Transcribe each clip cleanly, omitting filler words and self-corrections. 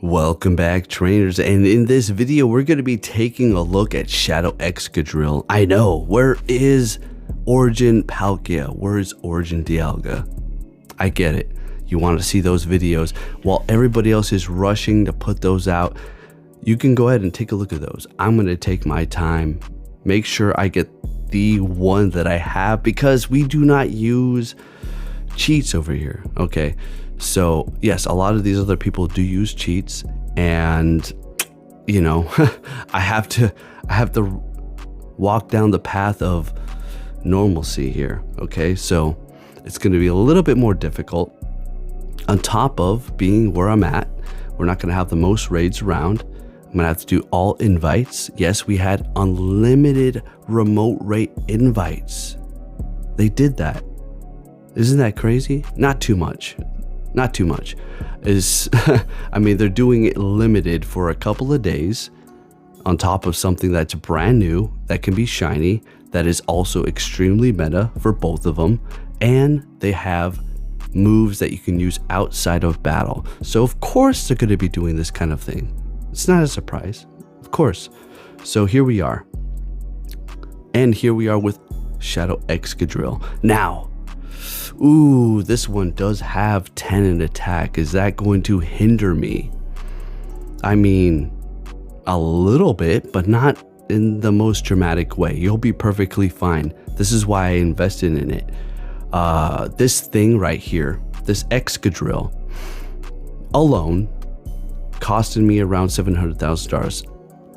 Welcome back, trainers, and in this video we're going to be taking a look at Shadow Excadrill. I know, where is Origin Palkia? Where is Origin Dialga? I get it. You want to see those videos while everybody else is rushing to put those out. You can go ahead and take a look at those. I'm going to take my time, make sure I get the one that I have, because we do not use cheats over here. Okay, so yes, a lot of these other people do use cheats, and you know, I have to walk down the path of normalcy here. Okay, so it's going to be a little bit more difficult. On top of being where I'm at, we're not going to have the most raids around. I'm going to have to do all invites. Yes, we had unlimited remote raid invites. They did that. Isn't that crazy? Not too much. Not too much. I mean, they're doing it limited for a couple of days on top of something that's brand new, that can be shiny, that is also extremely meta for both of them, and they have moves that you can use outside of battle. So of course they're going to be doing this kind of thing. It's not a surprise, of course. So here we are. And here we are with Shadow Excadrill. Now, ooh, this one does have 10 in attack. Is that going to hinder me? I mean, a little bit, but not in the most dramatic way. You'll be perfectly fine. This is why I invested in it. This thing right here, this Excadrill alone costed me around 700,000 stars.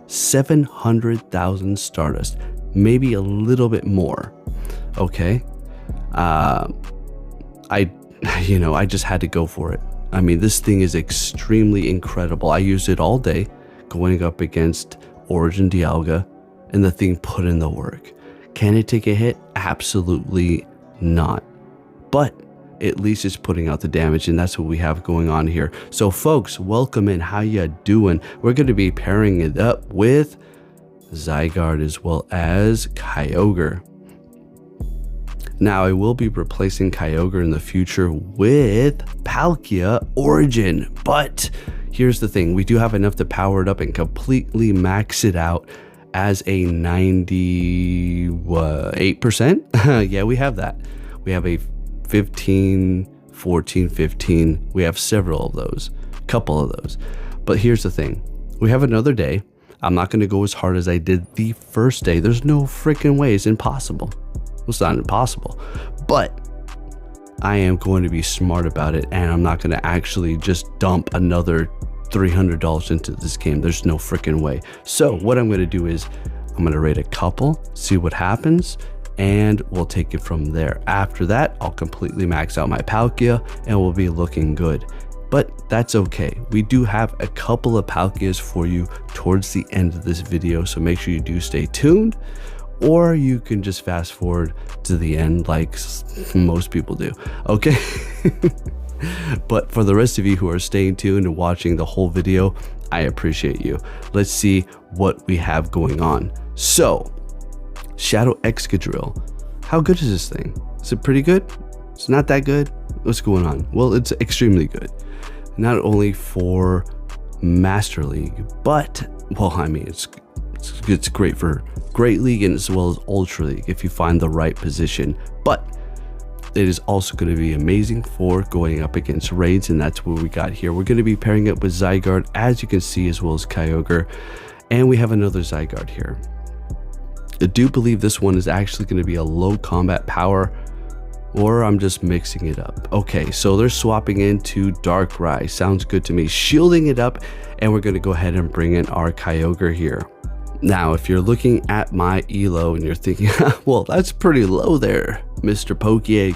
700,000 Stardust, maybe a little bit more. Okay, I just had to go for it. I mean, this thing is extremely incredible. I used it all day going up against Origin Dialga, and the thing put in the work. Can it take a hit? Absolutely not. But at least it's putting out the damage, and that's what we have going on here. So folks, welcome in. How ya doing? We're going to be pairing it up with Zygarde as well as Kyogre. Now, I will be replacing Kyogre in the future with Palkia Origin, but here's the thing. We do have enough to power it up and completely max it out as a 98%. Yeah, we have that. We have a 15, 14, 15. We have several of those, couple of those. But here's the thing. We have another day. I'm not going to go as hard as I did the first day. There's no freaking way. It's impossible. It's not impossible, but I am going to be smart about it, and I'm not going to actually just dump another $300 into this game. There's no freaking way. So what I'm going to do is I'm going to raid a couple, see what happens, and we'll take it from there. After that, I'll completely max out my Palkia and we'll be looking good. But that's okay. We do have a couple of Palkias for you towards the end of this video, so make sure you do stay tuned, or you can just fast forward to the end like most people do. Okay. But for the rest of you who are staying tuned and watching the whole video, I appreciate you. Let's see what we have going on. So, Shadow Excadrill. How good is this thing? Is it pretty good? It's not that good? What's going on? Well, it's extremely good. Not only for Master League, but, well, I mean, it's great for Great League and as well as Ultra League if you find the right position. But it is also going to be amazing for going up against raids, and that's what we got here. We're going to be pairing up with Zygarde, as you can see, as well as Kyogre, and we have another Zygarde here. I do believe this one is actually going to be a low combat power, or I'm just mixing it up. Okay, so they're swapping into Darkrai. Sounds good to me. Shielding it up, and we're going to go ahead and bring in our Kyogre here. Now, if you're looking at my elo and you're thinking, well, that's pretty low there, Mr. Poke. Yeah,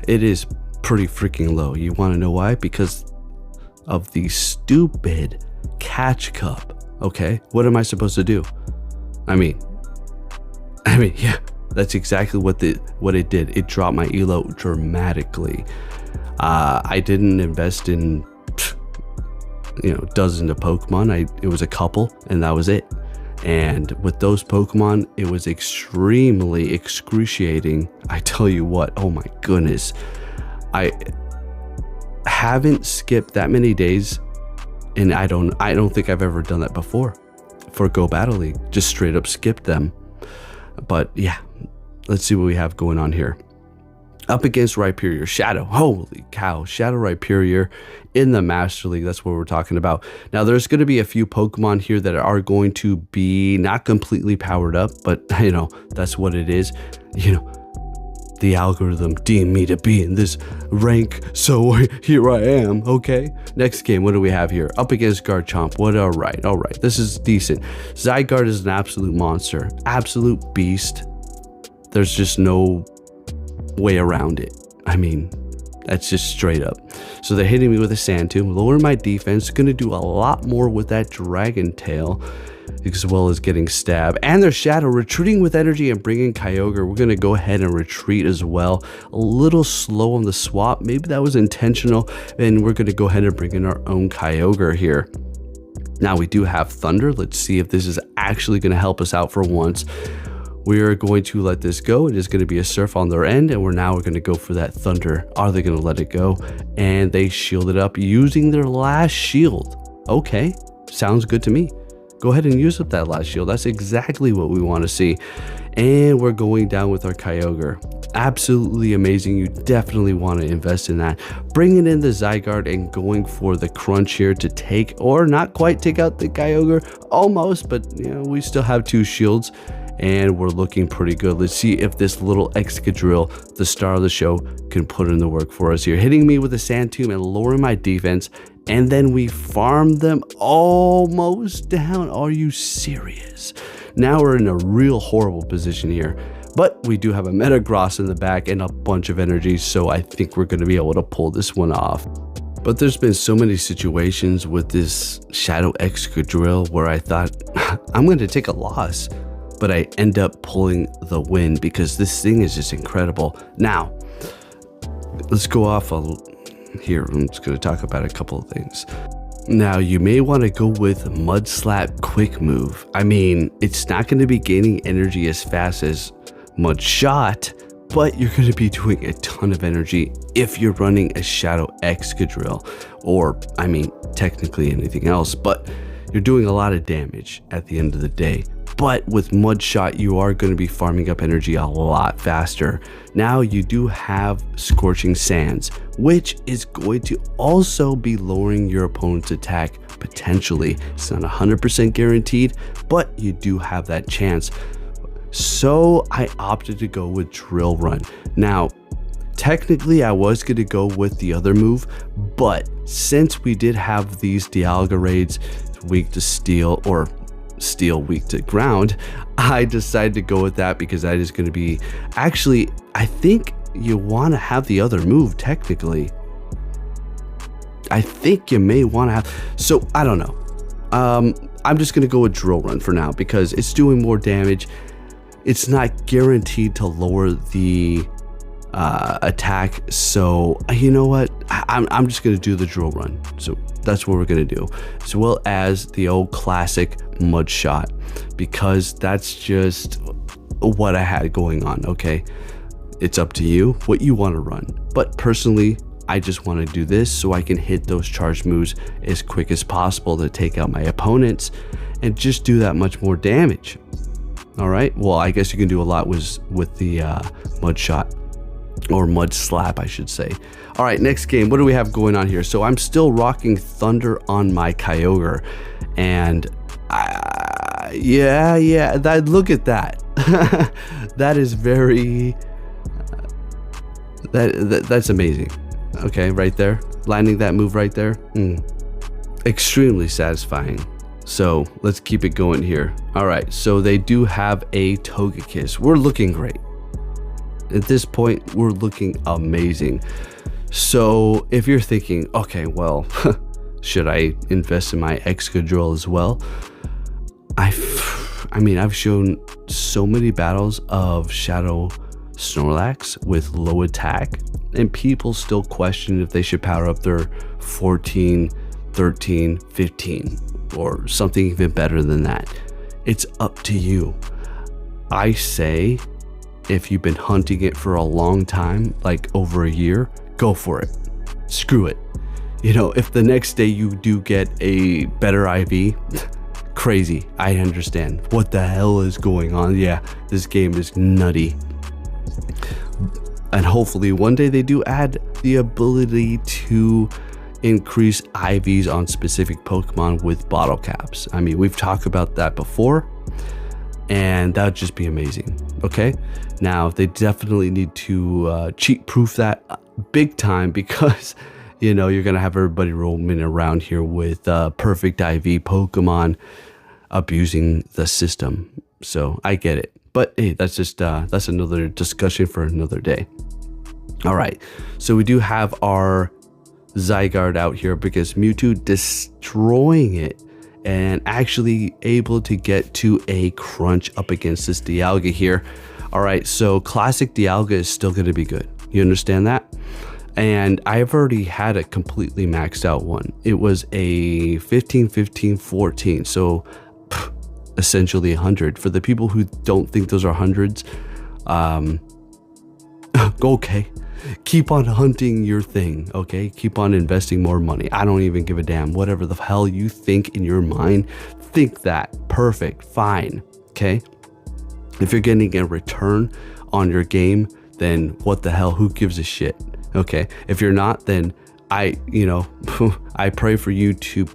it is pretty freaking low. You want to know why? Because of the stupid catch cup. Okay, what am I supposed to do? I mean, yeah, that's exactly what it did. It dropped my elo dramatically. I didn't invest in, dozens of Pokemon. It was a couple, and that was it. And with those Pokemon, it was extremely excruciating. I tell you what, oh my goodness. I haven't skipped that many days And I don't think I've ever done that before for Go Battle League. Just straight up skipped them. But yeah, let's see what we have going on here. Up against Rhyperior, Shadow. Holy cow, Shadow Rhyperior in the Master League. That's what we're talking about. Now, there's going to be a few Pokemon here that are going to be not completely powered up, but you know, that's what it is. You know, the algorithm deemed me to be in this rank, so here I am. Okay, next game, what do we have here? Up against Garchomp. What? All right, this is decent. Zygarde is an absolute monster, absolute beast. There's just no way around it. I mean, that's just straight up. So they're hitting me with a Sand Tomb, lower my defense, gonna do a lot more with that Dragon Tail, as well as getting stabbed. And their Shadow retreating with energy and bringing Kyogre. We're gonna go ahead and retreat as well. A little slow on the swap, maybe that was intentional, and we're gonna go ahead and bring in our own Kyogre here. Now we do have Thunder. Let's see if this is actually gonna help us out for once. We are going to let this go. It is going to be a Surf on their end, and we're going to go for that Thunder. Are they going to let it go? And they shielded up using their last shield. Okay, sounds good to me. Go ahead and use up that last shield. That's exactly what we want to see. And we're going down with our Kyogre. Absolutely amazing. You definitely want to invest in that. Bringing in the Zygarde and going for the crunch here to take, or not quite take out the Kyogre. Almost, but you know, we still have 2 shields. And we're looking pretty good. Let's see if this little Excadrill, the star of the show, can put in the work for us here. Hitting me with a Sand Tomb and lowering my defense. And then we farm them almost down. Are you serious? Now we're in a real horrible position here. But we do have a Metagross in the back and a bunch of energy. So I think we're going to be able to pull this one off. But there's been so many situations with this Shadow Excadrill where I thought, I'm going to take a loss. But I end up pulling the win because this thing is just incredible. Now, let's go off here. I'm just going to talk about a couple of things. Now, you may want to go with Mud Slap Quick Move. I mean, it's not going to be gaining energy as fast as Mud Shot, but you're going to be doing a ton of energy if you're running a Shadow Excadrill, or, I mean, technically anything else, but you're doing a lot of damage at the end of the day. But with Mud Shot, you are going to be farming up energy a lot faster. Now you do have Scorching Sands, which is going to also be lowering your opponent's attack potentially. It's not 100% guaranteed, but you do have that chance. So I opted to go with Drill Run. Now, technically I was going to go with the other move, but since we did have these Dialga raids, weak to steel, or steel weak to ground, I decided to go with that because that is going to be, actually, I think you want to have the other move technically. I think you may want to have, so I don't know. I'm just going to go with Drill Run for now because it's doing more damage. It's not guaranteed to lower the attack, so you know what, I'm just going to do the Drill Run. So that's what we're going to do, as well as the old classic Mud Shot, because that's just what I had going on. Okay, it's up to you what you want to run, but personally I just want to do this so I can hit those charge moves as quick as possible to take out my opponents and just do that much more damage. All right, well, I guess you can do a lot with the Mud Shot, or Mud Slap, I should say. All right, next game, what do we have going on here? So I'm still rocking Thunder on my Kyogre, and yeah, look at that. That is very, that's amazing. Okay, right there, landing that move right there, extremely satisfying. So let's keep it going here. All right, so they do have a Togekiss. We're looking great. At this point, we're looking amazing. So if you're thinking, okay, well, should I invest in my Excadrill as well? I mean, I've shown so many battles of Shadow Snorlax with low attack, and people still question if they should power up their 14, 13, 15, or something even better than that. It's up to you. I say, if you've been hunting it for a long time, like over a year, go for it. Screw it. You know, if the next day you do get a better IV, crazy. I understand. What the hell is going on? Yeah, this game is nutty. And hopefully one day they do add the ability to increase IVs on specific Pokemon with bottle caps. I mean, we've talked about that before, and that would just be amazing. Okay, now they definitely need to cheat proof that big time, because you know you're gonna have everybody roaming around here with perfect IV Pokemon abusing the system. So I get it, but hey, that's just that's another discussion for another day. All right, so we do have our Zygarde out here because Mewtwo destroying it and actually able to get to a crunch up against this Dialga here. All right, so classic Dialga is still going to be good. You understand that? And I've already had a completely maxed out one. It was a 15, 15, 14. So essentially 100. For the people who don't think those are hundreds, okay. Keep on hunting your thing, okay? Keep on investing more money. I don't even give a damn. Whatever the hell you think in your mind, think that. Perfect, fine, okay? If you're getting a return on your game, then what the hell, who gives a shit, okay? If you're not, then I pray for you to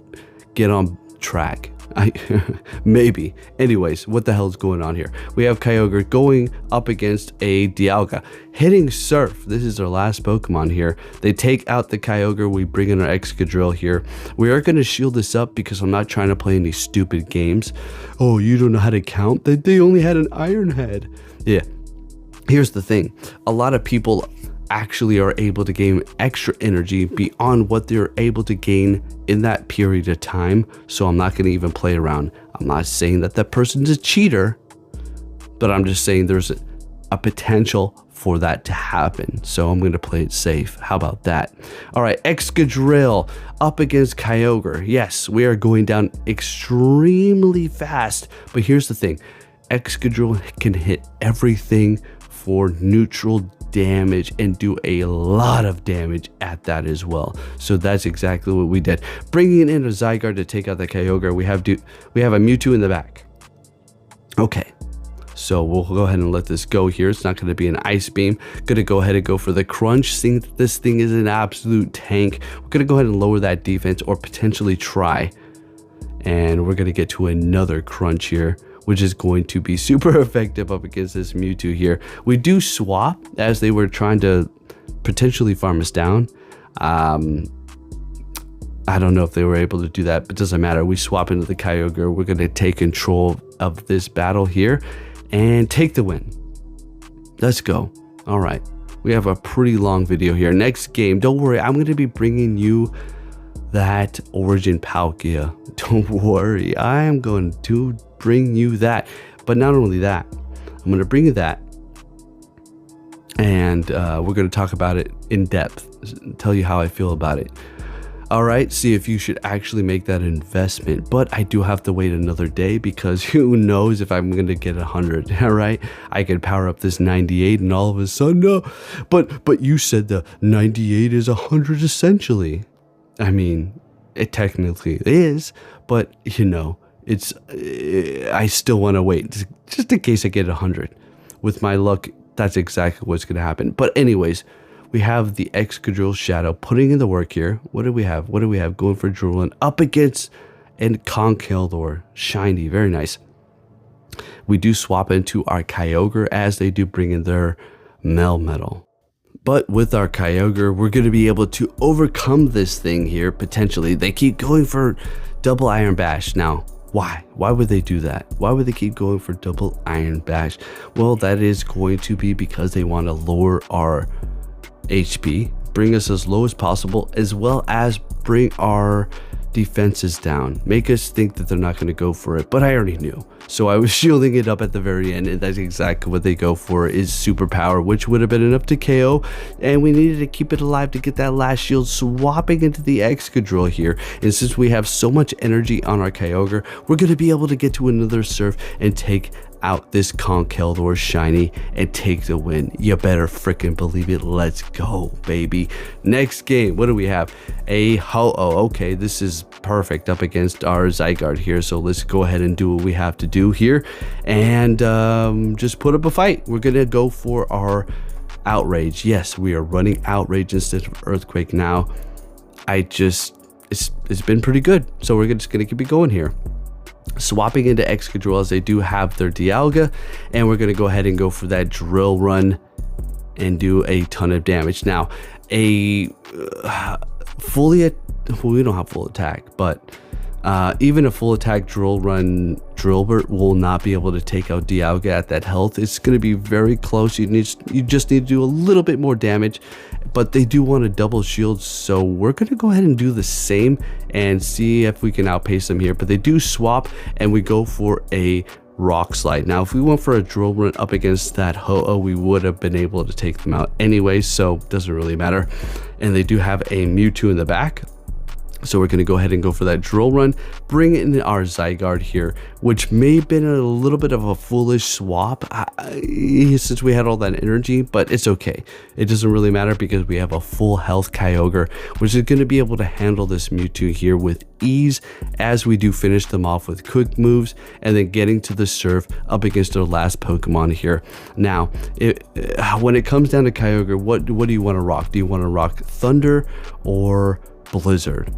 get on track. Maybe. Anyways, what the hell is going on here? We have Kyogre going up against a Dialga, hitting Surf. This is our last Pokemon here. They take out the Kyogre. We bring in our Excadrill here. We are going to shield this up because I'm not trying to play any stupid games. Oh, you don't know how to count? They only had an Iron Head. Yeah. Here's the thing. A lot of people actually are able to gain extra energy beyond what they're able to gain in that period of time. So I'm not going to even play around. I'm not saying that that person's a cheater, but I'm just saying there's a potential for that to happen. So I'm going to play it safe. How about that? All right, Excadrill up against Kyogre. Yes, we are going down extremely fast, but here's the thing. Excadrill can hit everything for neutral damage and do a lot of damage at that as well. So that's exactly what we did. Bringing in a Zygarde to take out the Kyogre, we have a Mewtwo in the back. Okay, so we'll go ahead and let this go here. It's not going to be an Ice Beam. Going to go ahead and go for the Crunch, seeing that this thing is an absolute tank. We're going to go ahead and lower that defense, or potentially try. And we're going to get to another Crunch here, which is going to be super effective up against this Mewtwo here. We do swap as they were trying to potentially farm us down. I don't know if they were able to do that, but it doesn't matter. We swap into the Kyogre. We're going to take control of this battle here and take the win. Let's go. All right. We have a pretty long video here. Next game, don't worry. I'm going to be bringing you that Origin Palkia. Don't worry. I am going to bring you that. But not only that, I'm going to bring you that. And we're going to talk about it in depth. Tell you how I feel about it. All right, see if you should actually make that investment. But I do have to wait another day, because who knows if I'm going to get 100. All right, I could power up this 98 and all of a sudden, no. But you said the 98 is 100 essentially. I mean, it technically is, but you know, it's I still want to wait just in case I get 100. With my luck, that's exactly what's going to happen. But anyways, we have the Excadrill Shadow putting in the work here. What do we have? What do we have? Going for Drooling up against and Conkeldurr. Shiny, very nice. We do swap into our Kyogre as they do bring in their Melmetal. But with our Kyogre, we're going to be able to overcome this thing here, potentially. They keep going for double Iron Bash. Now, why? Why would they do that? Why would they keep going for double Iron Bash? Well, that is going to be because they want to lower our HP, bring us as low as possible, as well as bring our defenses down, make us think that they're not going to go for it. But I already knew, so I was shielding it up at the very end, and that's exactly what they go for, is superpower, which would have been enough to KO, and we needed to keep it alive to get that last shield, swapping into the Excadrill here. And since we have so much energy on our Kyogre, we're going to be able to get to another Surf and take out this Conkeldurr shiny and take the win. You better freaking believe it. Let's go, baby. Next game, what do we have? A Ho-Oh. Okay, this is perfect up against our Zygarde here. So let's go ahead and do what we have to do here and just put up a fight. We're going to go for our Outrage. Yes, we are running Outrage instead of Earthquake now. It's been pretty good. So we're just going to keep it going here. Swapping into Excadrill as they do have their Dialga, and we're going to go ahead and go for that Drill Run and do a ton of damage. Now, we don't have full attack, but even a full attack Drill Run Drillburt will not be able to take out Dialga at that health. It's going to be very close. You just need to do a little bit more damage, but they do want a double shield, so we're going to go ahead and do the same and see if we can outpace them here. But they do swap, and we go for a Rock Slide. Now, if we went for a Drill Run up against that Ho-Oh, we would have been able to take them out anyway, so it doesn't really matter. And they do have a Mewtwo in the back. So we're going to go ahead and go for that Drill Run, bring in our Zygarde here, which may have been a little bit of a foolish swap since we had all that energy, but it's okay. It doesn't really matter because we have a full health Kyogre, which is going to be able to handle this Mewtwo here with ease as we do finish them off with quick moves and then getting to the serve up against our last Pokemon here. Now, when it comes down to Kyogre, what do you want to rock? Do you want to rock Thunder or Blizzard?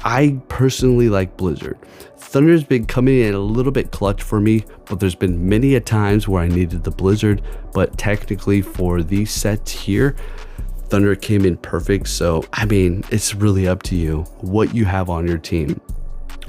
I personally like Blizzard. Thunder's been coming in a little bit clutch for me, but there's been many a times where I needed the Blizzard, but technically for these sets here, Thunder came in perfect. So, I mean, it's really up to you what you have on your team.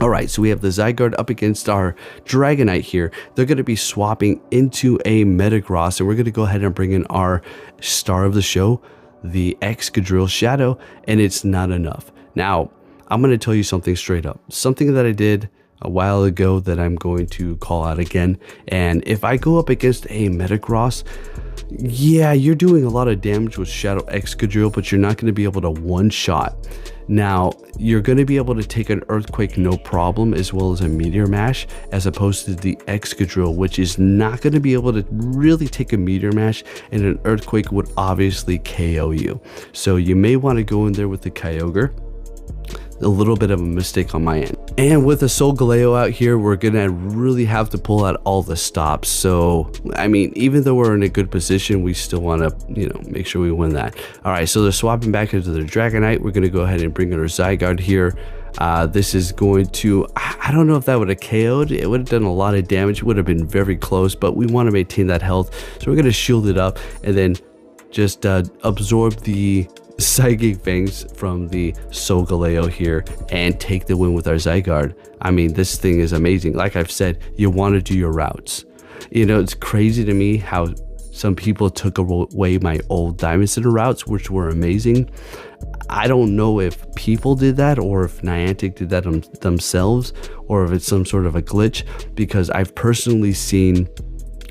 All right, so we have the Zygarde up against our Dragonite here. They're going to be swapping into a Metagross, and we're going to go ahead and bring in our star of the show, the Excadrill Shadow, and it's not enough. Now, I'm going to tell you something straight up. Something that I did a while ago that I'm going to call out again. And if I go up against a Metagross, yeah, you're doing a lot of damage with Shadow Excadrill, but you're not going to be able to one-shot. Now, you're going to be able to take an Earthquake no problem, as well as a Meteor Mash, as opposed to the Excadrill, which is not going to be able to really take a Meteor Mash, and an Earthquake would obviously KO you. So you may want to go in there with the Kyogre. A little bit of a mistake on my end. And with a Solgaleo out here, we're gonna really have to pull out all the stops. So, I mean, even though we're in a good position, we still want to, make sure we win that. All right, so they're swapping back into their Dragonite. We're gonna go ahead and bring in our Zygarde here. This is going to, I don't know if that would have KO'd. It would have done a lot of damage. It would have been very close, but we want to maintain that health. So we're gonna shield it up and then just absorb the Psychic Fangs from the Solgaleo here and take the win with our Zygarde. I mean, this thing is amazing. Like I've said, you want to do your routes. It's crazy to me how some people took away my old Diamond Center routes, which were amazing. I don't know if people did that or if Niantic did that themselves or if it's some sort of a glitch, because I've personally seen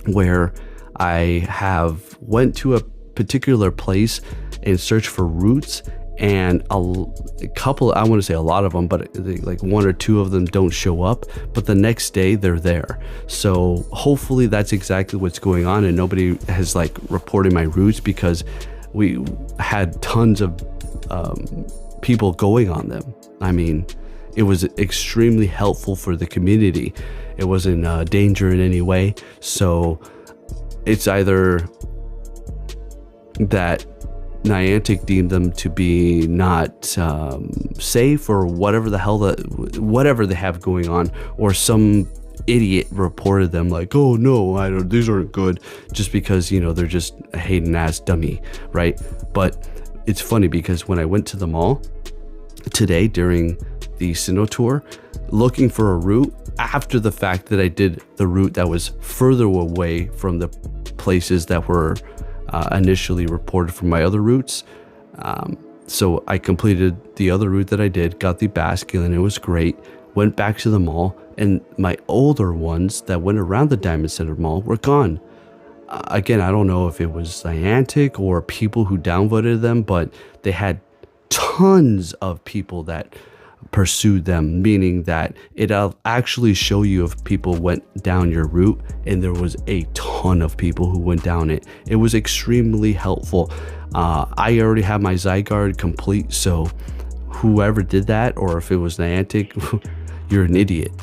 where I have went to a particular place and search for routes, and a couple, I want to say a lot of them, but like one or two of them don't show up, but the next day they're there. So hopefully that's exactly what's going on, and nobody has reported my routes, because we had tons of people going on them. I mean, it was extremely helpful for the community. It wasn't danger in any way. So it's either that Niantic deemed them to be not safe, or whatever the hell whatever they have going on, or some idiot reported them like, oh no, these aren't good, just because they're just a hating ass dummy, right? But it's funny because when I went to the mall today during the Sinnoh tour looking for a route, after the fact that I did the route that was further away from the places that were initially reported from my other routes. So I completed the other route that I did, got the basket, and it was great. Went back to the mall, and my older ones that went around the Diamond Center Mall were gone. Again, I don't know if it was Niantic or people who downvoted them, but they had tons of people that pursue them, meaning that it'll actually show you if people went down your route, and there was a ton of people who went down it. It was extremely helpful. I already have my Zygarde complete, so whoever did that, or if it was Niantic, you're an idiot.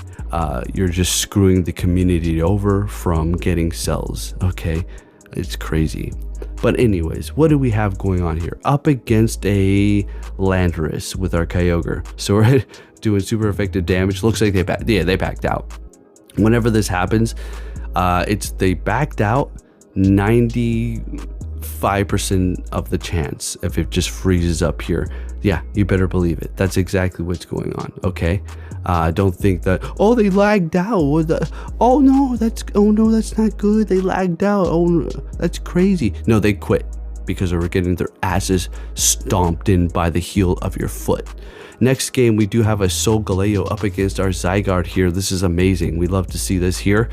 You're just screwing the community over from getting cells, okay? It's crazy. But anyways, what do we have going on here? Up against a Landorus with our Kyogre. So we're doing super effective damage. Looks like they backed out. Whenever this happens, they backed out 95% of the chance if it just freezes up here. Yeah, you better believe it. That's exactly what's going on, okay? Don't think that, oh, they lagged out. Oh no, that's not good. They lagged out. Oh, that's crazy. No, they quit because they were getting their asses stomped in by the heel of your foot. Next game, we do have a Solgaleo up against our Zygarde here. This is amazing. We love to see this here.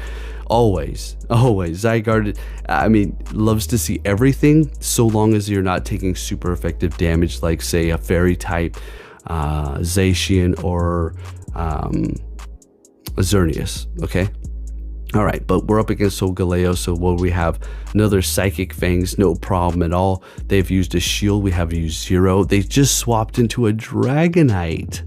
Always. Zygarde, loves to see everything so long as you're not taking super effective damage like, say, a Fairy type, Zacian, or Xerneas, okay? All right, but we're up against Solgaleo, so what we have? Another Psychic Fangs, no problem at all. They've used a shield, we have used Zero. They just swapped into a Dragonite.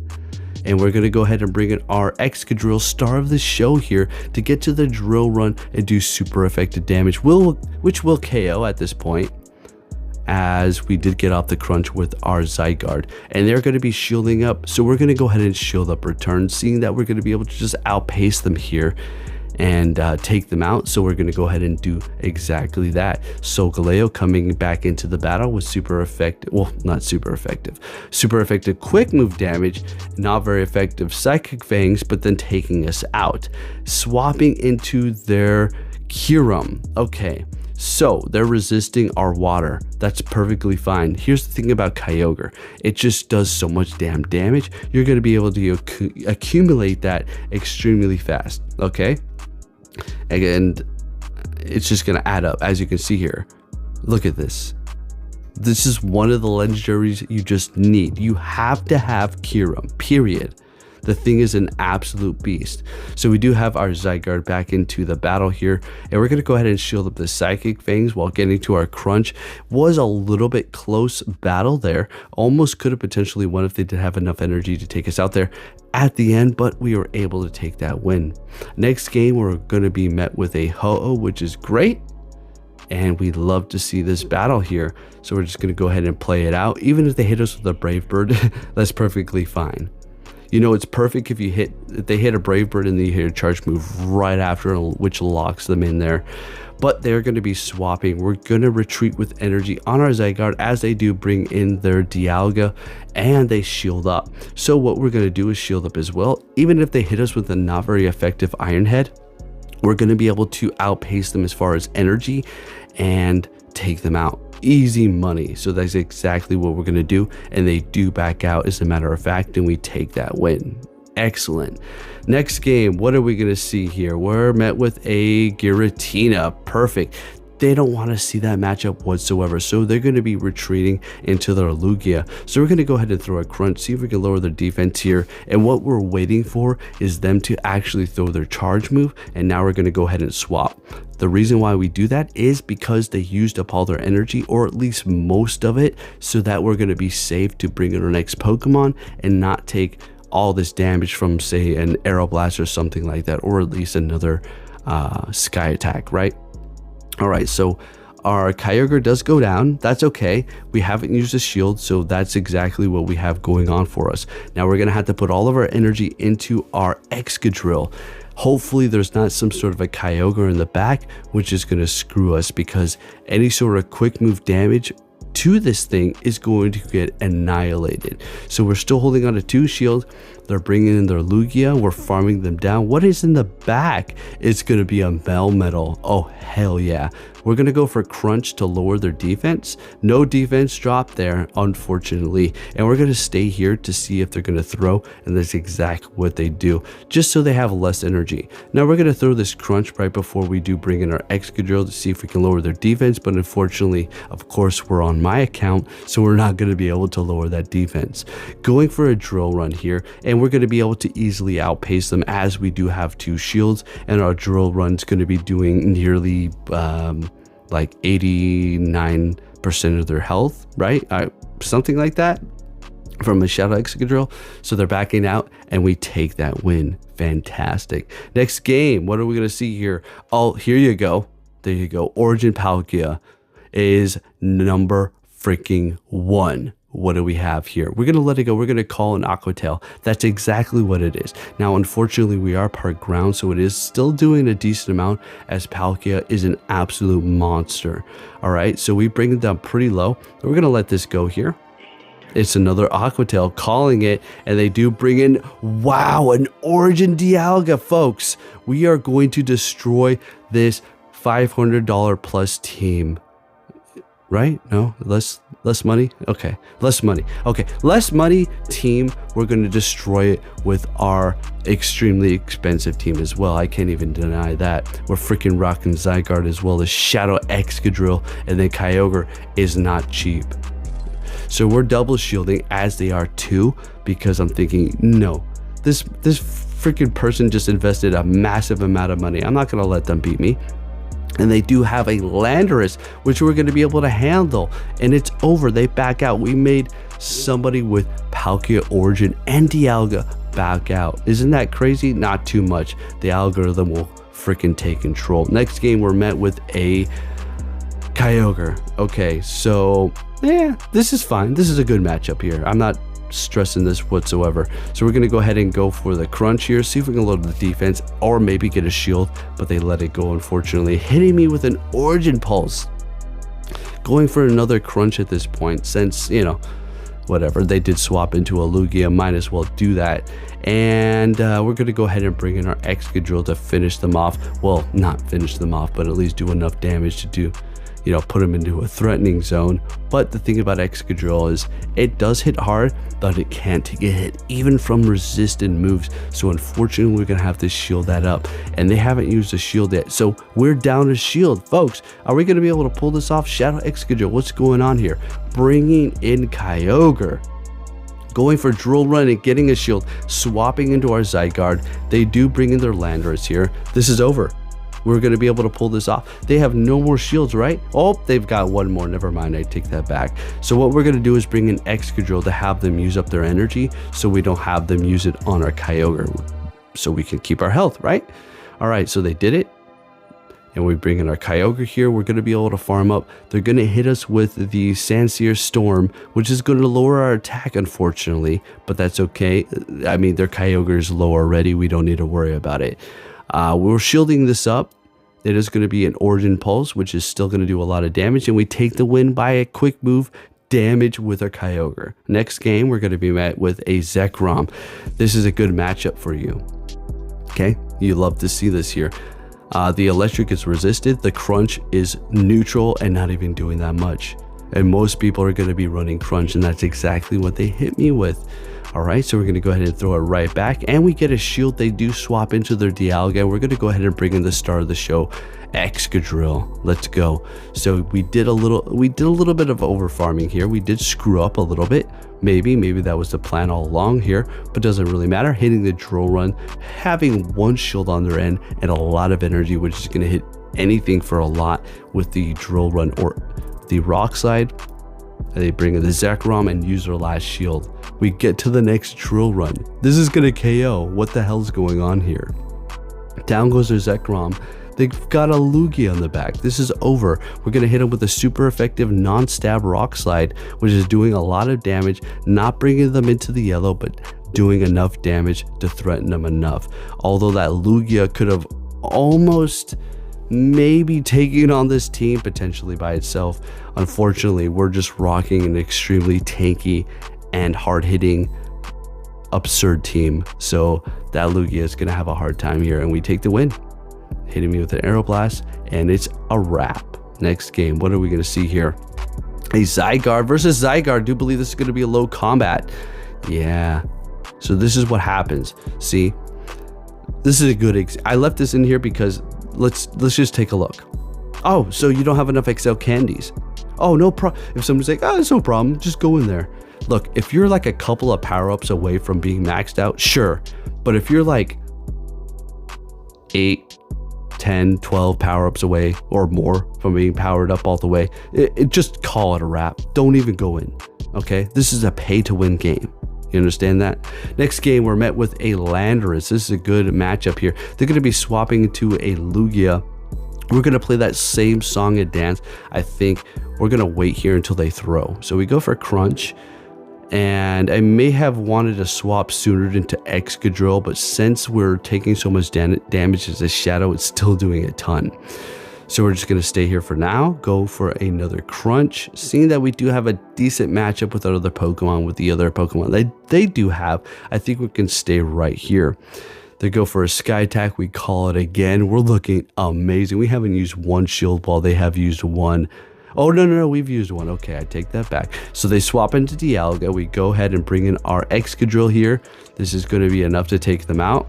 And we're going to go ahead and bring in our Excadrill, star of the show here, to get to the drill run and do super effective damage, which will KO at this point, as we did get off the crunch with our Zygarde. And they're going to be shielding up, so we're going to go ahead and shield up return, seeing that we're going to be able to just outpace them here and take them out. So we're going to go ahead and do exactly that. Solgaleo coming back into the battle with super effective, well, not super effective quick move damage, not very effective Psychic Fangs, but then taking us out, swapping into their Kyurem. Okay, so they're resisting our water. That's perfectly fine. Here's the thing about Kyogre. It just does so much damn damage. You're going to be able to accumulate that extremely fast, okay? And it's just going to add up, as you can see here. Look at this. This is one of the legendaries you just need. You have to have Kyurem, period. The thing is an absolute beast. So we do have our Zygarde back into the battle here, and we're going to go ahead and shield up the Psychic Fangs while getting to our crunch. Was a little bit close battle there. Almost could have potentially won if they did have enough energy to take us out there at the end, but we were able to take that win. Next game, we're going to be met with a Ho-Oh, which is great. And we love to see this battle here. So we're just going to go ahead and play it out. Even if they hit us with a Brave Bird, that's perfectly fine. You know, it's perfect if they hit a Brave Bird and they hit a charge move right after, which locks them in there. But they're going to be swapping. We're going to retreat with energy on our Zygarde as they do bring in their Dialga, and they shield up. So what we're going to do is shield up as well. Even if they hit us with a not very effective Iron Head, we're going to be able to outpace them as far as energy and take them out. Easy money. So that's exactly what we're going to do, and they do back out, as a matter of fact, and we take that win. Excellent. Next game, what are we going to see here? We're met with a Giratina. Perfect. They don't want to see that matchup whatsoever, so they're going to be retreating into their Lugia. So we're going to go ahead and throw a crunch, see if we can lower their defense here. And what we're waiting for is them to actually throw their charge move, and now we're going to go ahead and swap. The reason why we do that is because they used up all their energy, or at least most of it, so that we're going to be safe to bring in our next Pokemon and not take all this damage from, say, an Aeroblast or something like that, or at least another Sky Attack, right? All right, so our Kyogre does go down. That's okay. We haven't used a shield, so that's exactly what we have going on for us. Now we're going to have to put all of our energy into our Excadrill. Hopefully there's not some sort of a Kyogre in the back, which is going to screw us, because any sort of quick move damage to this thing is going to get annihilated. So we're still holding on to 2 shield. They're bringing in their Lugia. We're farming them down. What is in the back? It's going to be a Melmetal. Oh, hell yeah. We're going to go for crunch to lower their defense. No defense drop there, unfortunately. And we're going to stay here to see if they're going to throw, and that's exactly what they do, just so they have less energy. Now we're going to throw this crunch right before we do bring in our Excadrill to see if we can lower their defense, but unfortunately, of course, we're on my account, so we're not going to be able to lower that defense. Going for a drill run here, and we're going to be able to easily outpace them as we do have 2 shields, and our drill run's going to be doing nearly like 89% of their health, right? Something like that from a Shadow Excadrill. So they're backing out and we take that win. Fantastic. Next game, what are we going to see here? Oh, here you go. There you go. Origin Palkia is number freaking 1. What do we have here? We're going to let it go. We're going to call an Aquatail. That's exactly what it is. Now, unfortunately, we are part ground, so it is still doing a decent amount, as Palkia is an absolute monster. All right, so we bring it down pretty low. We're going to let this go here. It's another Aquatail calling it, and they do bring in, wow, an Origin Dialga, folks. We are going to destroy this $500 plus team. Right? No? Less money? Okay. Less money. Okay. Less money team. We're going to destroy it with our extremely expensive team as well. I can't even deny that. We're freaking rocking Zygarde as well as Shadow Excadrill, and then Kyogre is not cheap. So we're double shielding as they are too, because I'm thinking, no, this freaking person just invested a massive amount of money. I'm not going to let them beat me. And they do have a Landorus, which we're going to be able to handle. And it's over. They back out. We made somebody with Palkia Origin and Dialga back out. Isn't that crazy? Not too much. The algorithm will freaking take control. Next game, we're met with a Kyogre. Okay, so yeah, this is fine. This is a good matchup here. I'm not stressing this whatsoever. So we're going to go ahead and go for the crunch here, see if we can load the defense or maybe get a shield, but they let it go, unfortunately, hitting me with an Origin Pulse. Going for another crunch at this point, since, you know, whatever, they did swap into a Lugia, might as well do that. And we're going to go ahead and bring in our Excadrill to finish them off. Well, not finish them off, but at least do enough damage to do, you know, put them into a threatening zone. But the thing about Excadrill is it does hit hard, but it can't take a hit even from resistant moves. So unfortunately, we're gonna have to shield that up, and they haven't used a shield yet. So we're down a shield, folks. Are we gonna be able to pull this off? Shadow Excadrill, what's going on here? Bringing in Kyogre, going for drill run and getting a shield, swapping into our Zygarde. They do bring in their Landorus here. This is over. We're going to be able to pull this off. They have no more shields, right? Oh, they've got one more. Never mind. I take that back. So what we're going to do is bring in Excadrill to have them use up their energy, so we don't have them use it on our Kyogre, so we can keep our health, right? All right, so they did it. And we bring in our Kyogre here. We're going to be able to farm up. They're going to hit us with the Sanseer Storm, which is going to lower our attack, unfortunately. But that's okay. I mean, their Kyogre is low already. We don't need to worry about it. We're shielding this up. It is going to be an Origin Pulse, which is still going to do a lot of damage. And we take the win by a quick move damage with our Kyogre. Next game, we're going to be met with a Zekrom. This is a good matchup for you. Okay, you love to see this here. The electric is resisted. The crunch is neutral and not even doing that much. And most people are going to be running crunch, and that's exactly what they hit me with. All right, so we're going to go ahead and throw it right back, and we get a shield. They do swap into their Dialga. We're going to go ahead and bring in the star of the show, Excadrill. Let's go. So we did a little bit of over farming here. We did screw up a little bit. Maybe that was the plan all along here, but doesn't really matter. Hitting the drill run, having one shield on their end, and a lot of energy, which is going to hit anything for a lot with the drill run or the rock slide. And they bring in the Zekrom and use their last shield. We get to the next drill run. This is gonna KO. What the hell's going on here? Down goes their Zekrom. They've got a Lugia on the back. This is over. We're gonna hit them with a super effective non-stab rock slide, which is doing a lot of damage, not bringing them into the yellow, but doing enough damage to threaten them enough. Although that Lugia could have almost maybe taking on this team potentially by itself. Unfortunately, we're just rocking an extremely tanky and hard-hitting absurd team, so that Lugia is gonna have a hard time here, and we take the win, hitting me with an Aeroblast, and it's a wrap. Next game, what are we going to see here? A Zygarde versus Zygarde. Do believe this is going to be a low combat. Yeah. So this is what happens. See, this is a good I left this in here because let's just take a look. Oh, so you don't have enough XL candies. Oh, no problem. If somebody's like, oh, it's no problem, just go in there. Look, if you're like a couple of power-ups away from being maxed out, sure. But if you're like 8, 10, 12 power-ups away or more from being powered up all the way, just call it a wrap. Don't even go in, okay? This is a pay-to-win game. You understand that? Next game, we're met with a Landorus. This is a good matchup here. They're going to be swapping to a Lugia. We're going to play that same song and dance. I think we're going to wait here until they throw. So we go for Crunch. And I may have wanted to swap sooner into Excadrill, but since we're taking so much damage as a Shadow, it's still doing a ton. So we're just going to stay here for now, go for another Crunch. Seeing that we do have a decent matchup with our other Pokemon, with the other Pokemon they do have, I think we can stay right here. They go for a Sky Attack, we call it again. We're looking amazing. We haven't used one Shield Ball, they have used one. Oh, no, we've used one. Okay, I take that back. So they swap into Dialga. We go ahead and bring in our Excadrill here. This is going to be enough to take them out.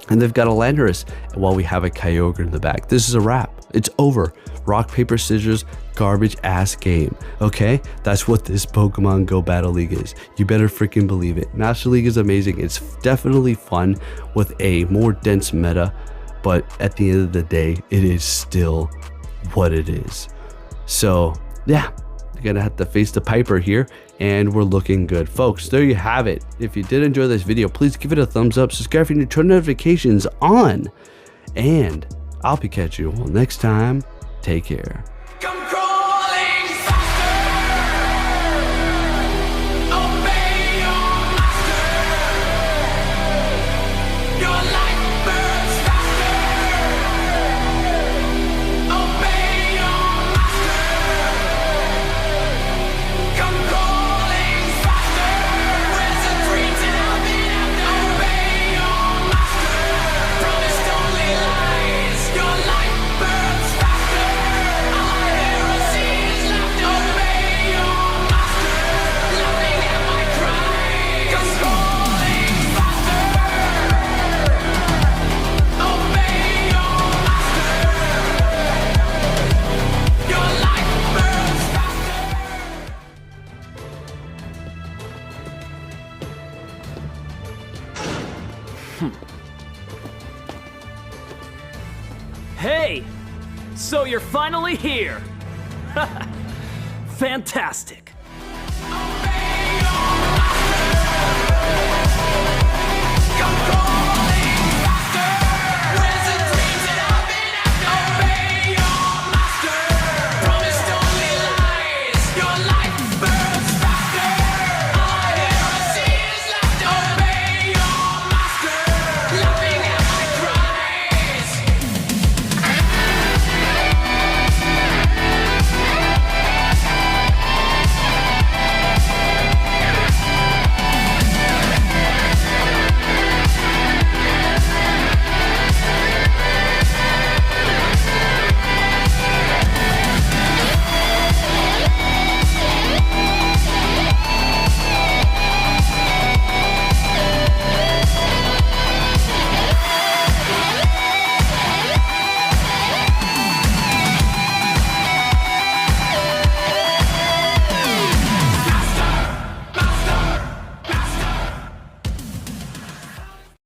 And they've got a Landorus while we have a Kyogre in the back. This is a wrap. It's over. Rock, paper, scissors, garbage ass game. Okay? That's what this Pokemon Go Battle League is. You better freaking believe it. Master League is amazing. It's definitely fun with a more dense meta. But at the end of the day, it is still what it is. So, yeah, you're going to have to face the Piper here, and we're looking good. Folks, there you have it. If you did enjoy this video, please give it a thumbs up, subscribe if you need to turn notifications on, and I'll be catching you all next time. Take care. Hey! So you're finally here! Fantastic!